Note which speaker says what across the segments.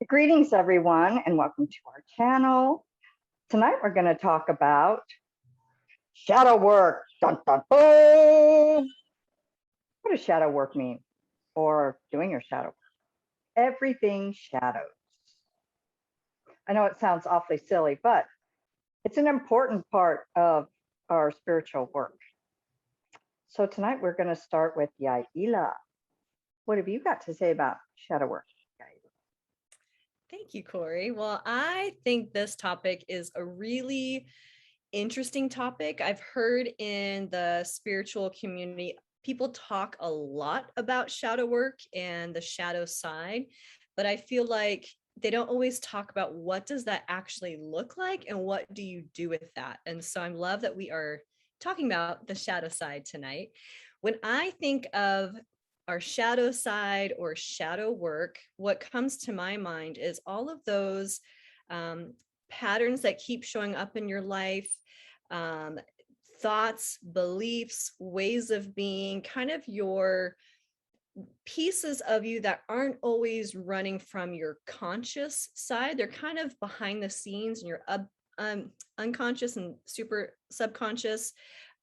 Speaker 1: Greetings, everyone, and welcome to our channel. Tonight, we're going to talk about shadow work. Dun, dun, boom. What does shadow work mean? Or doing your shadow work? Everything shadows. I know it sounds awfully silly, but it's an important part of our spiritual work. So tonight, we're going to start with Yaila. What have you got to say about shadow work, Yaila?
Speaker 2: Thank you, Corey. Well, I think this topic is a really interesting topic. I've heard in the spiritual community, people talk a lot about shadow work and the shadow side, but I feel like they don't always talk about what does that actually look like and what do you do with that. And so I love that we are talking about the shadow side tonight. When I think of our shadow side or shadow work, what comes to my mind is all of those patterns that keep showing up in your life, um, thoughts, beliefs, ways of being, kind of your pieces of you that aren't always running from your conscious side. They're kind of behind the scenes and your unconscious and super subconscious.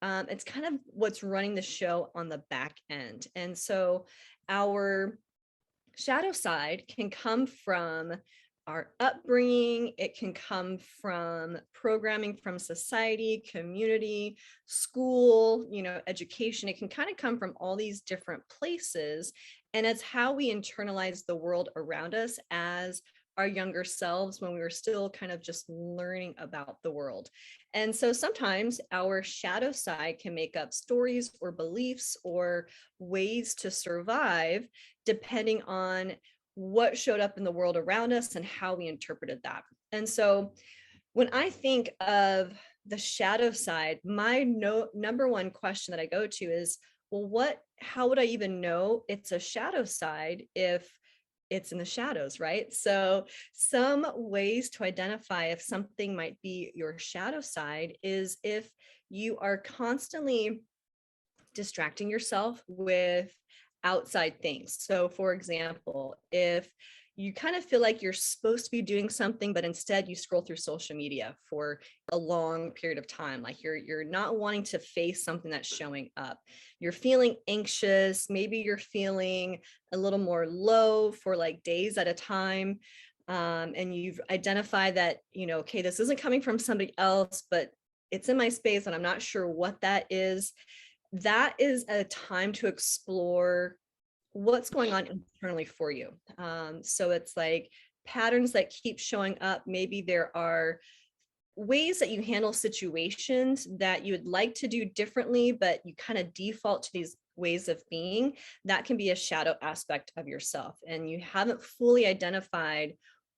Speaker 2: It's kind of what's running the show on the back end. And so our shadow side can come from our upbringing. It can come from programming from society, community, school, education. It can kind of come from all these different places. And it's how we internalize the world around us as our younger selves when we were still kind of just learning about the world. And so sometimes our shadow side can make up stories or beliefs or ways to survive depending on what showed up in the world around us and how we interpreted that. And so when I think of the shadow side, my number one question that I go to is, well, how would I even know it's a shadow side if it's in the shadows, right? So some ways to identify if something might be your shadow side is if you are constantly distracting yourself with outside things. So for example, if you kind of feel like you're supposed to be doing something, but instead you scroll through social media for a long period of time, like you're not wanting to face something that's showing up. You're feeling anxious, maybe you're feeling a little more low for like days at a time. And you've identified that, okay, this isn't coming from somebody else, but it's in my space and I'm not sure what that is. That is a time to explore what's going on internally for you. So it's like patterns that keep showing up. Maybe there are ways that you handle situations that you would like to do differently, but you kind of default to these ways of being. That can be a shadow aspect of yourself, and you haven't fully identified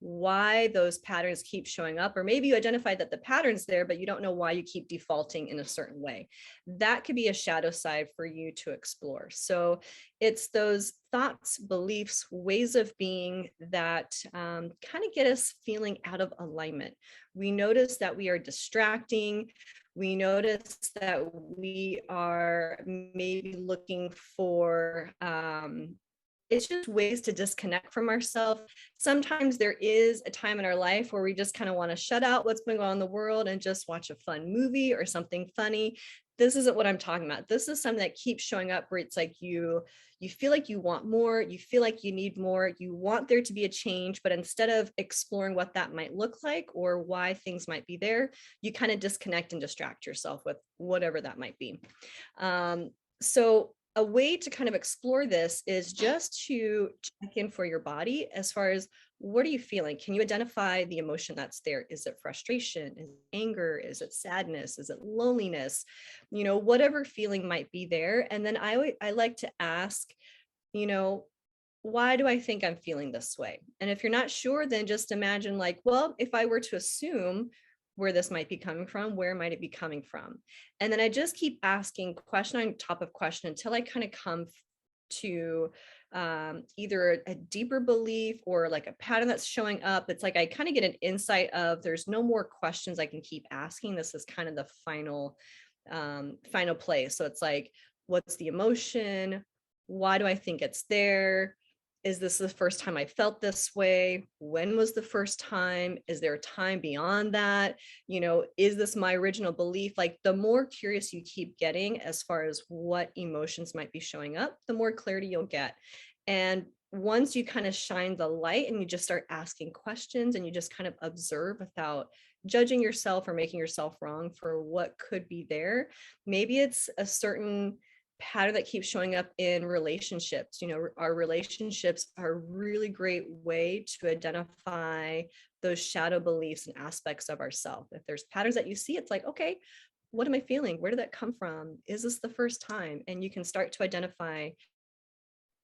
Speaker 2: why those patterns keep showing up, or maybe you identified that the pattern's there, but you don't know why you keep defaulting in a certain way. That could be a shadow side for you to explore. So it's those thoughts, beliefs, ways of being that kind of get us feeling out of alignment. We notice that we are distracting. We notice that we are maybe looking for it's just ways to disconnect from ourselves. Sometimes there is a time in our life where we just kind of want to shut out what's going on in the world and just watch a fun movie or something funny. This isn't what I'm talking about. This is something that keeps showing up where it's like you feel like you want more, you feel like you need more, you want there to be a change, but instead of exploring what that might look like or why things might be there, you kind of disconnect and distract yourself with whatever that might be. So a way to kind of explore this is just to check in for your body as far as what are you feeling? Can you identify the emotion that's there? Is it frustration? Is it anger? Is it sadness? Is it loneliness? Whatever feeling might be there. And then I like to ask, why do I think I'm feeling this way? And if you're not sure, then just imagine like, well, if I were to assume where this might be coming from, where might it be coming from? And then I just keep asking question on top of question until I kind of come to either a deeper belief or like a pattern that's showing up. It's like I kind of get an insight of there's no more questions I can keep asking. This is kind of the final place. So it's like, what's the emotion? Why do I think it's there? is this the first time I felt this way? When was the first time? Is there a time beyond that? Is this my original belief? Like, the more curious you keep getting as far as what emotions might be showing up, the more clarity you'll get. And once you kind of shine the light and you just start asking questions and you just kind of observe without judging yourself or making yourself wrong for what could be there, maybe it's a certain pattern that keeps showing up in relationships. Our relationships are a really great way to identify those shadow beliefs and aspects of ourselves. If there's patterns that you see, it's like, okay, what am I feeling? Where did that come from? Is this the first time? And you can start to identify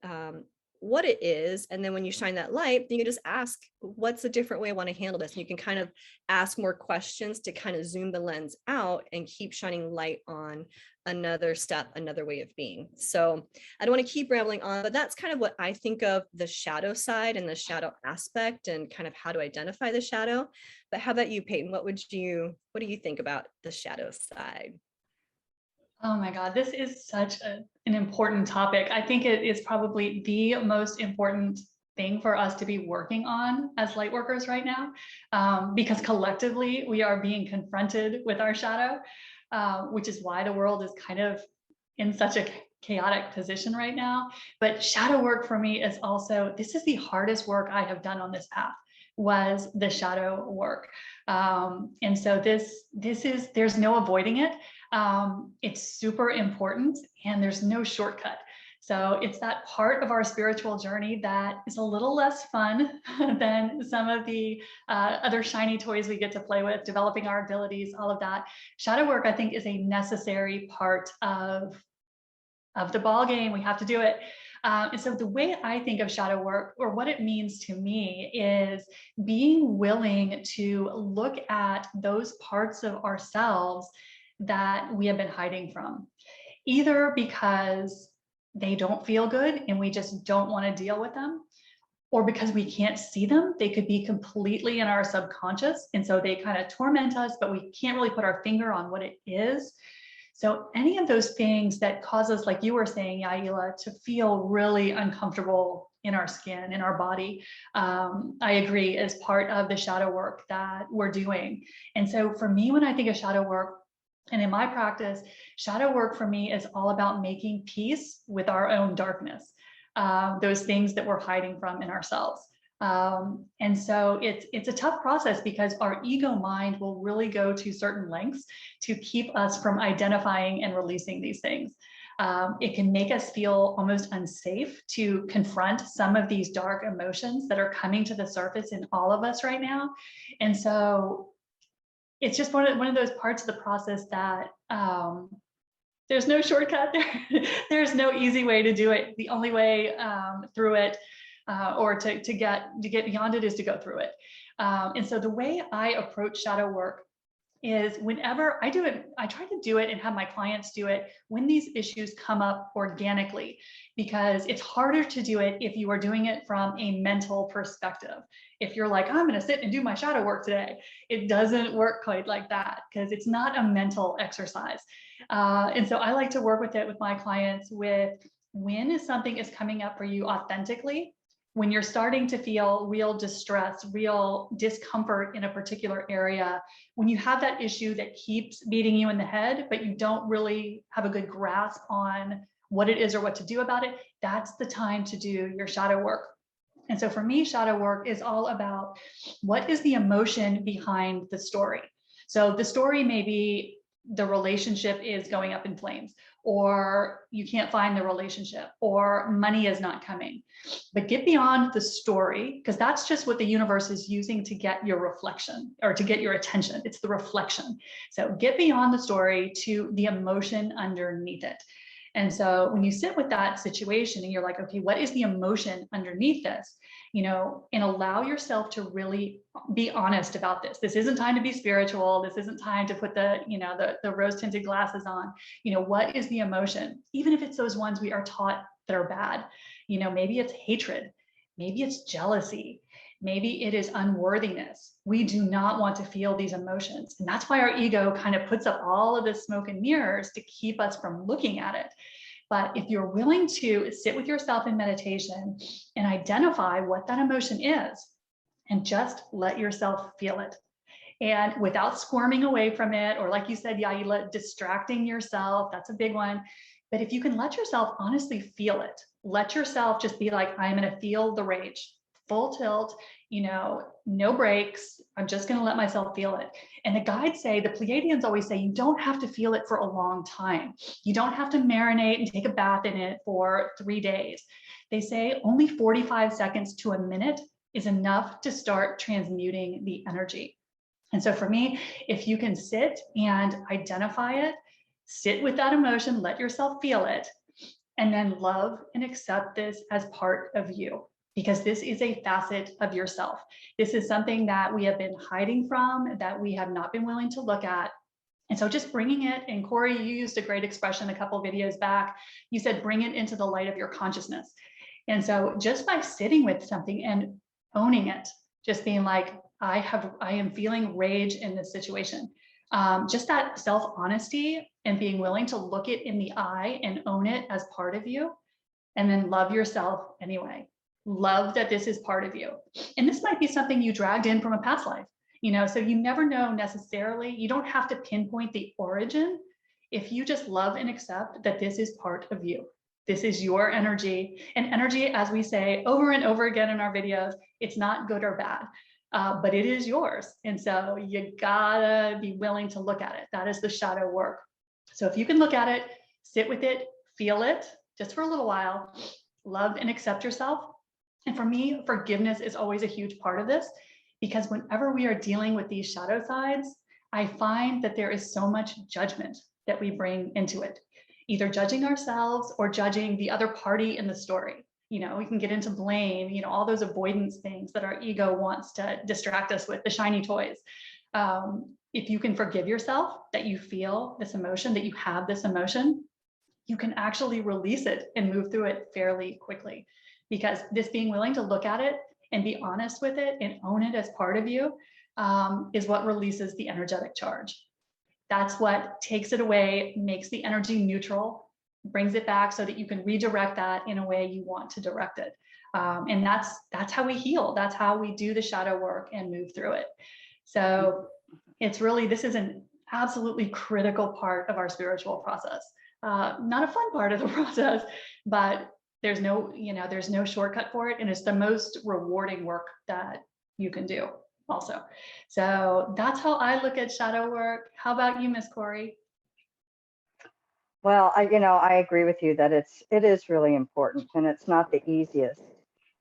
Speaker 2: um, what it is. And then when you shine that light, you can just ask, what's a different way I want to handle this? And you can kind of ask more questions to kind of zoom the lens out and keep shining light on another step, another way of being. So I don't want to keep rambling on, but that's kind of what I think of the shadow side and the shadow aspect and kind of how to identify the shadow. But how about you, Peyton? What do you think about the shadow side?
Speaker 3: Oh my God, this is such an important topic. I think it is probably the most important thing for us to be working on as light workers right now, because collectively we are being confronted with our shadow, which is why the world is kind of in such a chaotic position right now. But shadow work for me is also, this is the hardest work I have done on this path, was the shadow work. And so there's no avoiding it. It's super important and there's no shortcut. So it's that part of our spiritual journey that is a little less fun than some of the other shiny toys we get to play with, developing our abilities, all of that. Shadow work, I think, is a necessary part of the ball game. We have to do it. And so the way I think of shadow work, or what it means to me, is being willing to look at those parts of ourselves that we have been hiding from, either because they don't feel good and we just don't want to deal with them, or because we can't see them. They could be completely in our subconscious, and so they kind of torment us, but we can't really put our finger on what it is. So any of those things that cause us, like you were saying, Yaila, to feel really uncomfortable in our skin, in our body, I agree, is part of the shadow work that we're doing. And so for me, when I think of shadow work, and in my practice, shadow work for me is all about making peace with our own darkness, those things that we're hiding from in ourselves. And so it's a tough process because our ego mind will really go to certain lengths to keep us from identifying and releasing these things. It can make us feel almost unsafe to confront some of these dark emotions that are coming to the surface in all of us right now. And so it's just one of those parts of the process that there's no shortcut. There's no easy way to do it. The only way through it, or to get beyond it, is to go through it. And so the way I approach shadow work is, whenever I do it, I try to do it and have my clients do it when these issues come up organically, because it's harder to do it if you are doing it from a mental perspective. If you're like, I'm going to sit and do my shadow work today, it doesn't work quite like that, because it's not a mental exercise. And so I like to work with it with my clients with, when something is coming up for you authentically, when you're starting to feel real distress, real discomfort in a particular area, when you have that issue that keeps beating you in the head, but you don't really have a good grasp on what it is or what to do about it, that's the time to do your shadow work. And so for me, shadow work is all about, what is the emotion behind the story? So the story may be the relationship is going up in flames, or you can't find the relationship, or money is not coming. But get beyond the story, because that's just what the universe is using to get your reflection, or to get your attention. It's the reflection. So get beyond the story to the emotion underneath it. And so when you sit with that situation and you're like, okay, what is the emotion underneath this? And allow yourself to really be honest about this. This isn't time to be spiritual. This isn't time to put the rose tinted glasses on. What is the emotion? Even if it's those ones we are taught that are bad, maybe it's hatred, maybe it's jealousy, maybe it is unworthiness. We do not want to feel these emotions. And that's why our ego kind of puts up all of this smoke and mirrors to keep us from looking at it. But if you're willing to sit with yourself in meditation and identify what that emotion is, and just let yourself feel it. And without squirming away from it, or like you said, Yaila, distracting yourself, that's a big one. But if you can let yourself honestly feel it, let yourself just be like, I'm going to feel the rage, full tilt, no breaks. I'm just going to let myself feel it. And the guides say, the Pleiadians always say, you don't have to feel it for a long time. You don't have to marinate and take a bath in it for 3 days. They say only 45 seconds to a minute is enough to start transmuting the energy. And so for me, if you can sit and identify it, sit with that emotion, let yourself feel it, and then love and accept this as part of you, because this is a facet of yourself. This is something that we have been hiding from, that we have not been willing to look at. And so just bringing it, and Corey, you used a great expression a couple videos back. You said, bring it into the light of your consciousness. And so just by sitting with something and owning it, just being like, I am feeling rage in this situation. Just that self-honesty and being willing to look it in the eye and own it as part of you, and then love yourself anyway. Love that this is part of you. And this might be something you dragged in from a past life, so you never know necessarily. You don't have to pinpoint the origin if you just love and accept that this is part of you. This is your energy. And energy, as we say over and over again in our videos, it's not good or bad. But it is yours. And so you gotta be willing to look at it. That is the shadow work. So if you can look at it, sit with it, feel it just for a little while, love and accept yourself. And for me, forgiveness is always a huge part of this, because whenever we are dealing with these shadow sides, I find that there is so much judgment that we bring into it, either judging ourselves or judging the other party in the story. We can get into blame, all those avoidance things that our ego wants to distract us with, the shiny toys. If you can forgive yourself that you feel this emotion, that you have this emotion, you can actually release it and move through it fairly quickly. Because this being willing to look at it and be honest with it and own it as part of you is what releases the energetic charge. That's what takes it away, makes the energy neutral, brings it back so that you can redirect that in a way you want to direct it. And that's how we heal. That's how we do the shadow work and move through it. So it's really, this is an absolutely critical part of our spiritual process. Not a fun part of the process, but there's no shortcut for it. And it's the most rewarding work that you can do also. So that's how I look at shadow work. How about you, Miss Corey?
Speaker 1: Well, I agree with you that it is really important, and it's not the easiest.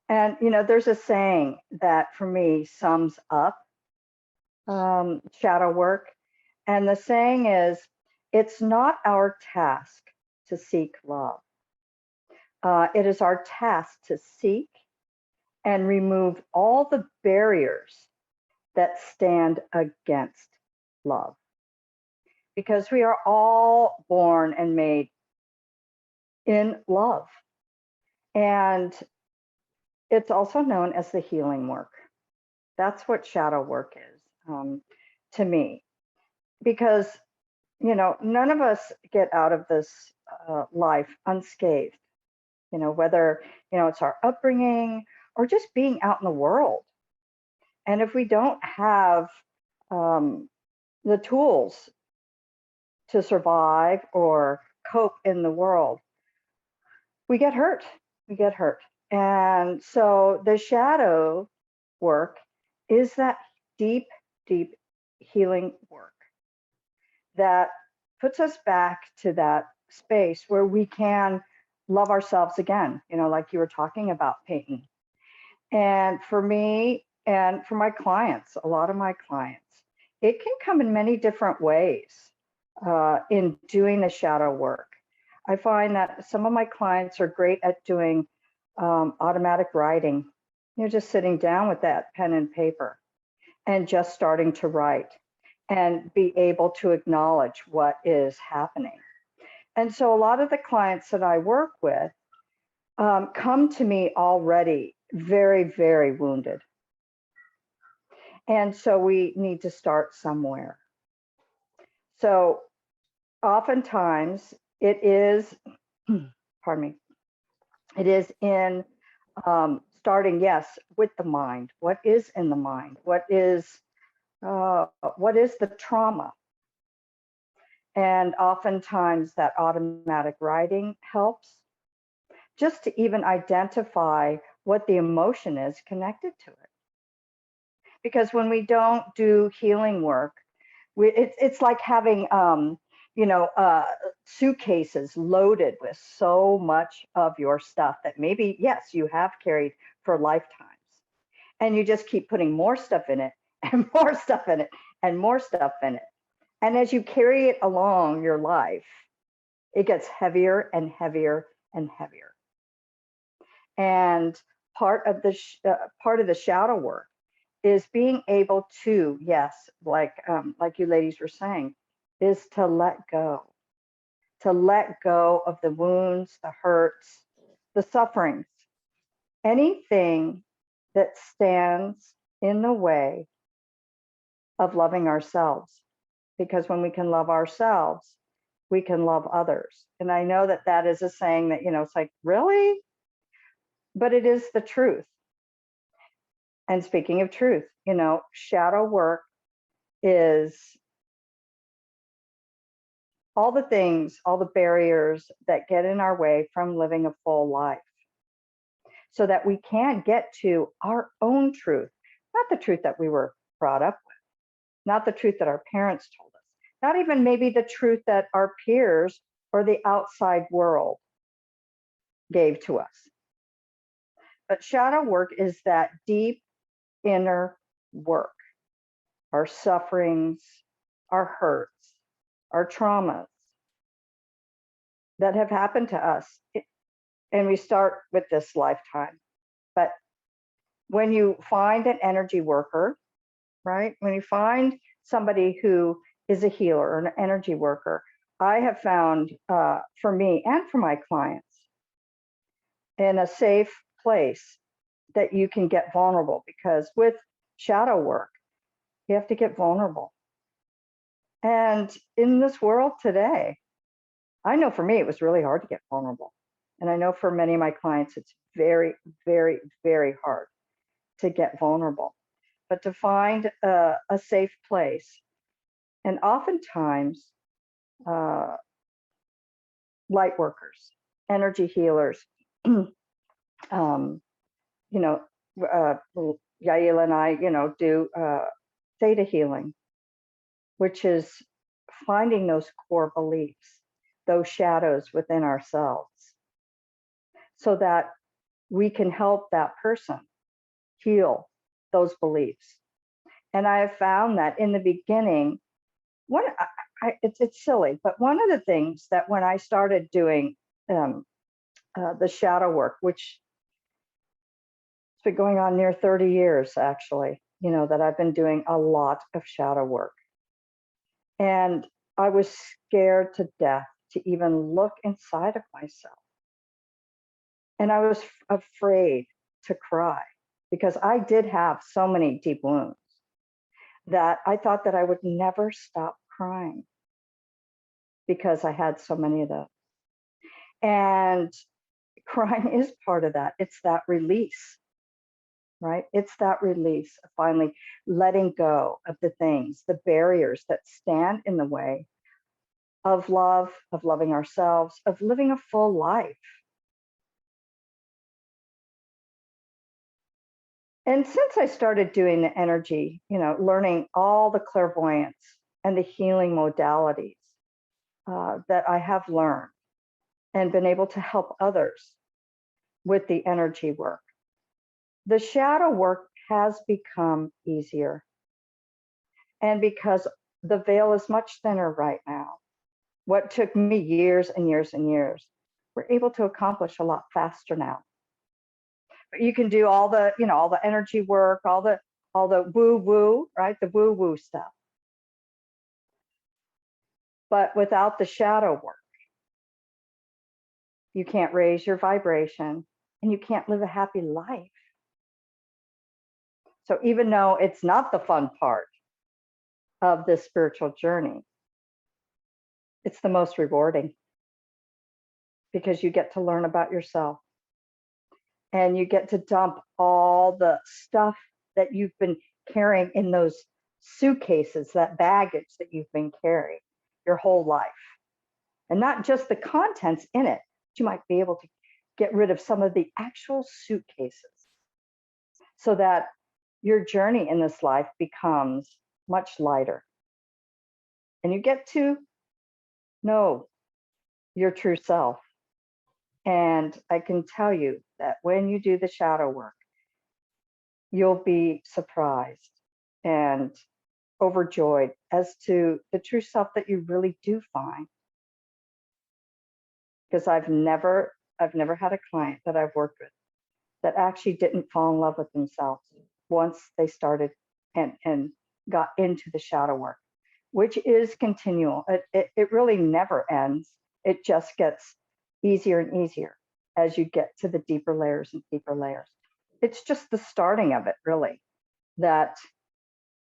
Speaker 1: And, there's a saying that for me sums up shadow work. And the saying is, it's not our task to seek love. It is our task to seek and remove all the barriers that stand against love. Because we are all born and made in love. And it's also known as the healing work. That's what shadow work is to me. Because, none of us get out of this life unscathed. Whether, it's our upbringing or just being out in the world. And if we don't have the tools to survive or cope in the world, we get hurt. And so the shadow work is that deep, deep healing work that puts us back to that space where we can love ourselves again, like you were talking about, Peyton. And for me and for my clients, a lot of my clients, it can come in many different ways. In doing the shadow work, I find that some of my clients are great at doing automatic writing, just sitting down with that pen and paper and just starting to write and be able to acknowledge what is happening. And so a lot of the clients that I work with come to me already very, very wounded. And so we need to start somewhere. So oftentimes it is pardon me, it is in starting, yes, with the mind. What is in the mind? What is the trauma? And oftentimes that automatic writing helps just to even identify what the emotion is connected to it. Because when we don't do healing work, it's like having, suitcases loaded with so much of your stuff that maybe, yes, you have carried for lifetimes. And you just keep putting more stuff in it and more stuff in it and more stuff in it. And as you carry it along your life, it gets heavier and heavier and heavier. And part of the shadow work is being able to, yes, like you ladies were saying, is to let go of the wounds, the hurts, the sufferings, anything that stands in the way of loving ourselves. Because when we can love ourselves, we can love others. And I know that that is a saying that, it's like, really? But it is the truth. And speaking of truth, shadow work is all the things, all the barriers that get in our way from living a full life, so that we can get to our own truth, not the truth that we were brought up with, not the truth that our parents told us, not even maybe the truth that our peers or the outside world gave to us. But shadow work is that deep inner work, our sufferings, our hurts, our traumas that have happened to us. And we start with this lifetime. But when you find an energy worker, right? When you find somebody who is a healer or an energy worker, I have found for me and for my clients, in a safe place that you can get vulnerable, because with shadow work, you have to get vulnerable. And in this world today, I know for me, it was really hard to get vulnerable. And I know for many of my clients, it's very, very, very hard to get vulnerable. But to find a safe place, and oftentimes, light workers, energy healers, Yaila and I, do theta healing, which is finding those core beliefs, those shadows within ourselves, so that we can help that person heal those beliefs. And I have found that in the beginning, it's silly, but one of the things that when I started doing the shadow work, which it's been going on near 30 years, actually, that I've been doing a lot of shadow work. And I was scared to death to even look inside of myself. And I was afraid to cry, because I did have so many deep wounds that I thought that I would never stop crying, because I had so many of those. And crying is part of that. It's that release, right? It's that release of finally letting go of the things, the barriers that stand in the way of love, of loving ourselves, of living a full life. And since I started doing the energy, learning all the clairvoyance and the healing modalities that I have learned, and been able to help others with the energy work, the shadow work has become easier. And because the veil is much thinner right now, what took me years and years and years, we're able to accomplish a lot faster now. But you can do all the, all the energy work, all the woo-woo, right? The woo-woo stuff. But without the shadow work, you can't raise your vibration and you can't live a happy life. So even though it's not the fun part of this spiritual journey, it's the most rewarding. because you get to learn about yourself and you get to dump all the stuff that you've been carrying in those suitcases, that baggage that you've been carrying your whole life. And not just the contents in it, you might be able to get rid of some of the actual suitcases so that your journey in this life becomes much lighter. And you get to know your true self. And I can tell you that when you do the shadow work, you'll be surprised and overjoyed as to the true self that you really do find. Because I've never had a client that I've worked with that actually didn't fall in love with themselves once they started and got into the shadow work, which is continual. It really never ends. It just gets easier and easier as you get to the deeper layers and deeper layers. It's just the starting of it, really, that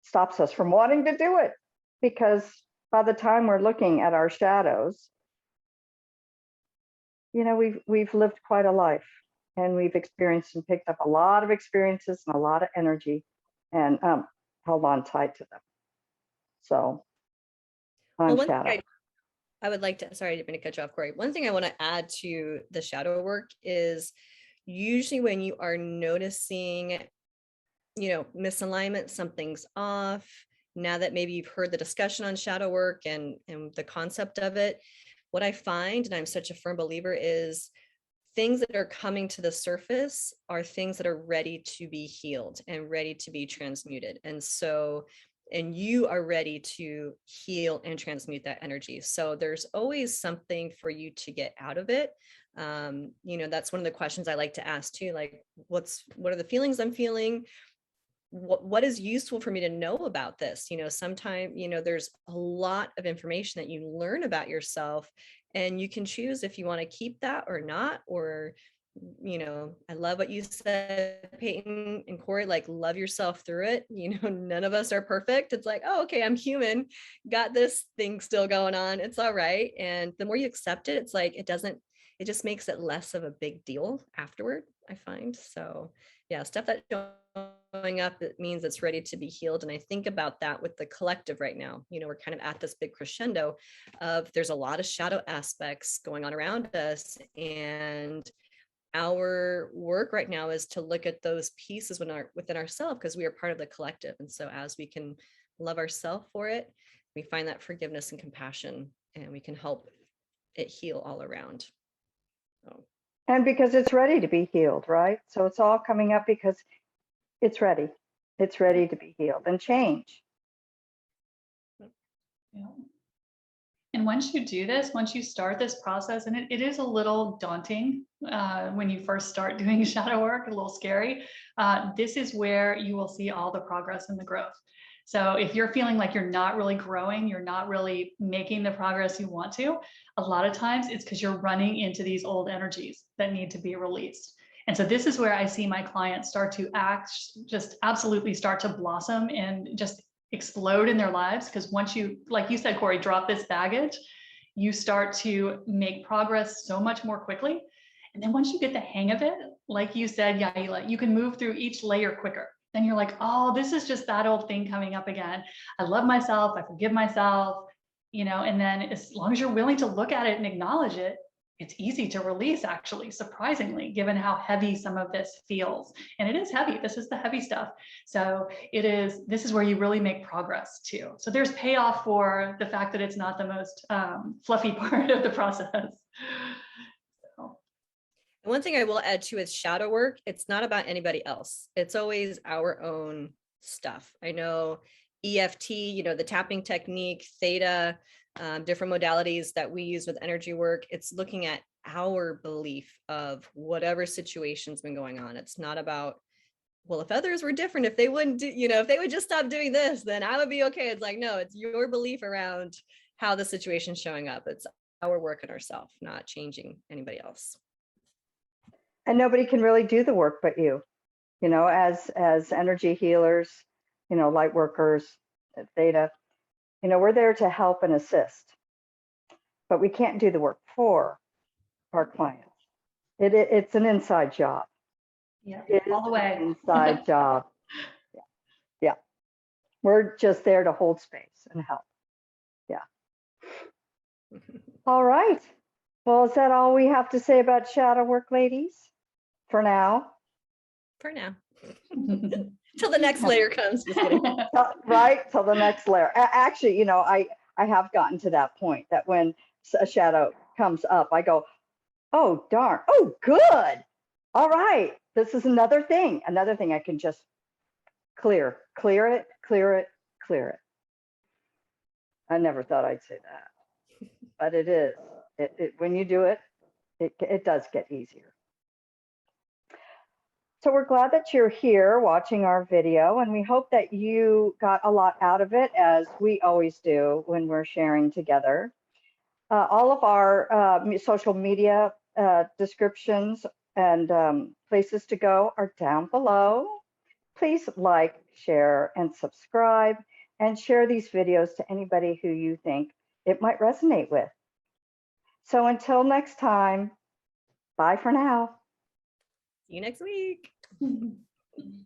Speaker 1: stops us from wanting to do it. Because by the time we're looking at our shadows, you know, we've lived quite a life, and we've experienced and picked up a lot of experiences and a lot of energy, and held on tight to them. So
Speaker 2: Well,
Speaker 1: on shadow.
Speaker 2: I would like to, sorry, I didn't mean to cut you off, Corey. One thing I want to add to the shadow work is usually when you are noticing, you know, misalignment, something's off. Now that maybe you've heard the discussion on shadow work and the concept of it, what I find, and I'm such a firm believer, is things that are coming to the surface are things that are ready to be healed and ready to be transmuted. And so, and you are ready to heal and transmute that energy. So there's always something for you to get out of it. You know, that's one of the questions I like to ask too, like, what are the feelings I'm feeling? What is useful for me to know about this? You know, sometimes, you know, there's a lot of information that you learn about yourself, and you can choose if you want to keep that or not. Or, you know, I love what you said, Peyton and Corey, like, love yourself through it. You know, none of us are perfect. It's like, oh, okay, I'm human, got this thing still going on. It's all right. And the more you accept it, it's like, it just makes it less of a big deal afterward, I find. So yeah, stuff that's showing up, it means it's ready to be healed. And I think about that with the collective right now. You know, we're kind of at this big crescendo of there's a lot of shadow aspects going on around us. And our work right now is to look at those pieces within ourselves, because we are part of the collective. And so as we can love ourselves for it, we find that forgiveness and compassion, and we can help it heal all around. So.
Speaker 1: And because it's ready to be healed, right? So it's all coming up because it's ready. It's ready to be healed and change.
Speaker 3: Yeah. And once you do this, once you start this process, and it is a little daunting when you first start doing shadow work, a little scary, this is where you will see all the progress and the growth. So if you're feeling like you're not really growing, you're not really making the progress you want to, a lot of times it's because you're running into these old energies that need to be released. And so this is where I see my clients start to just absolutely start to blossom and just explode in their lives. Because once you, like you said, Corey, drop this baggage, you start to make progress so much more quickly. And then once you get the hang of it, like you said, Yaila, you can move through each layer quicker. Then you're like, oh, this is just that old thing coming up again. I love myself, I forgive myself, you know, and then as long as you're willing to look at it and acknowledge it, it's easy to release, actually, surprisingly, given how heavy some of this feels. And it is heavy. This is the heavy stuff. So this is where you really make progress too. So there's payoff for the fact that it's not the most fluffy part of the process. So.
Speaker 2: One thing I will add to is shadow work. It's not about anybody else. It's always our own stuff. I know EFT, you know, the tapping technique, theta, different modalities that we use with energy work. It's looking at our belief of whatever situation's been going on. It's not about, well, if others were different, if they wouldn't do, you know, if they would just stop doing this, then I would be okay. It's like, no, it's your belief around how the situation's showing up. It's our work on ourselves, not changing anybody else.
Speaker 1: And nobody can really do the work but you know, as energy healers, you know, light workers, theta, you know, we're there to help and assist, but we can't do the work for our clients. It's an inside job.
Speaker 3: Yeah,
Speaker 1: It is
Speaker 3: all the way.
Speaker 1: an inside job. Yeah. Yeah. We're just there to hold space and help. Yeah. All right. Well, is that all we have to say about shadow work, ladies? For now?
Speaker 2: For now. Till the next layer comes. Just kidding.
Speaker 1: Right, till the next layer. Actually, I have gotten to that point that when a shadow comes up, I go, oh, darn. Oh, good. All right. This is another thing I can just clear it. I never thought I'd say that, but it is. When you do it, it does get easier. So we're glad that you're here watching our video, and we hope that you got a lot out of it, as we always do when we're sharing together. All of our social media descriptions and places to go are down below. Please like, share, and subscribe, and share these videos to anybody who you think it might resonate with. So until next time, bye for now.
Speaker 2: See you next week.